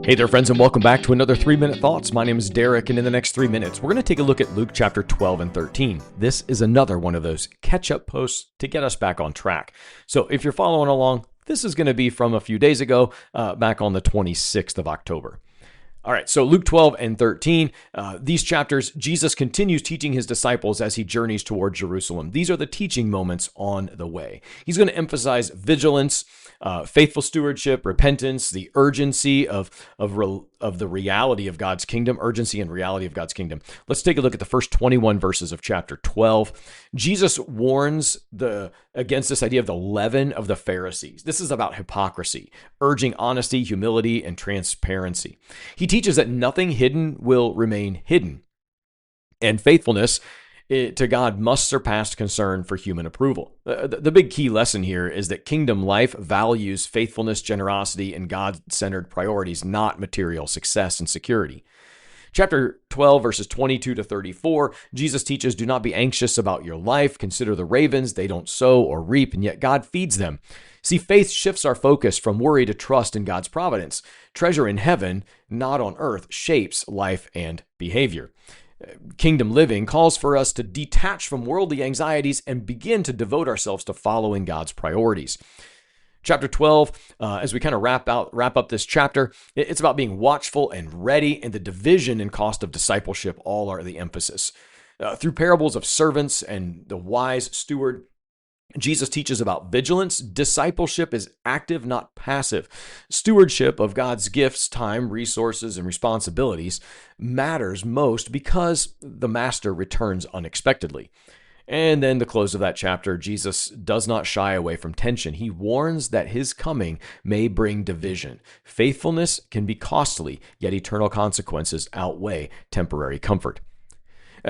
Hey there, friends, and welcome back to another 3-Minute Thoughts. My name is Derek, and in the next 3 minutes, we're going to take a look at Luke chapter 12 and 13. This is another one of those catch-up posts to get us back on track. So if you're following along, this is going to be from a few days ago, back on the 26th of October. All right, so Luke 12 and 13, these chapters, Jesus continues teaching his disciples as he journeys toward Jerusalem. These are the teaching moments on the way. He's going to emphasize vigilance, faithful stewardship, repentance, the urgency of the reality of God's kingdom, urgency and reality of God's kingdom. Let's take a look at the first 21 verses of chapter 12. Jesus warns against this idea of the leaven of the Pharisees. This is about hypocrisy, urging honesty, humility, and transparency. He teaches that nothing hidden will remain hidden, and faithfulness to God must surpass concern for human approval. The big key lesson here is that kingdom life values faithfulness, generosity, and God-centered priorities, not material success and security. Chapter 12, verses 22 to 34, Jesus teaches, do not be anxious about your life. Consider the ravens. They don't sow or reap, and yet God feeds them. See, faith shifts our focus from worry to trust in God's providence. Treasure in heaven, not on earth, shapes life and behavior. Kingdom living calls for us to detach from worldly anxieties and begin to devote ourselves to following God's priorities. Chapter 12, as we kind of wrap up this chapter, it's about being watchful and ready, and the division and cost of discipleship all are the emphasis. Through parables of servants and the wise steward, Jesus teaches about vigilance. Discipleship is active, not passive. Stewardship of God's gifts, time, resources, and responsibilities matters most because the master returns unexpectedly. And then the close of that chapter, Jesus does not shy away from tension. He warns that his coming may bring division. Faithfulness can be costly, yet eternal consequences outweigh temporary comfort.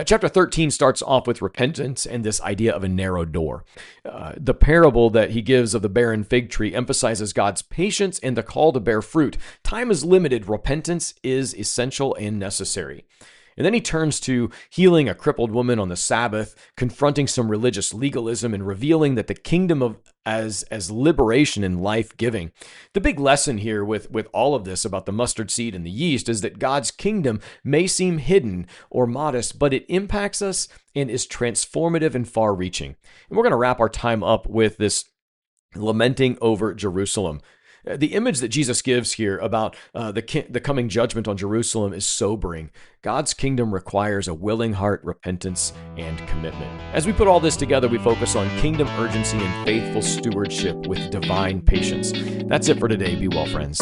Chapter 13 starts off with repentance and this idea of a narrow door. The parable that he gives of the barren fig tree emphasizes God's patience and the call to bear fruit. Time is limited. Repentance is essential and necessary. And then he turns to healing a crippled woman on the Sabbath, confronting some religious legalism, and revealing that the kingdom as liberation and life-giving. The big lesson here with all of this about the mustard seed and the yeast is that God's kingdom may seem hidden or modest, but it impacts us and is transformative and far-reaching. And we're going to wrap our time up with this lamenting over Jerusalem. The image that Jesus gives here about the coming judgment on Jerusalem is sobering. God's kingdom requires a willing heart, repentance, and commitment. As we put all this together, we focus on kingdom urgency and faithful stewardship with divine patience. That's it for today. Be well, friends.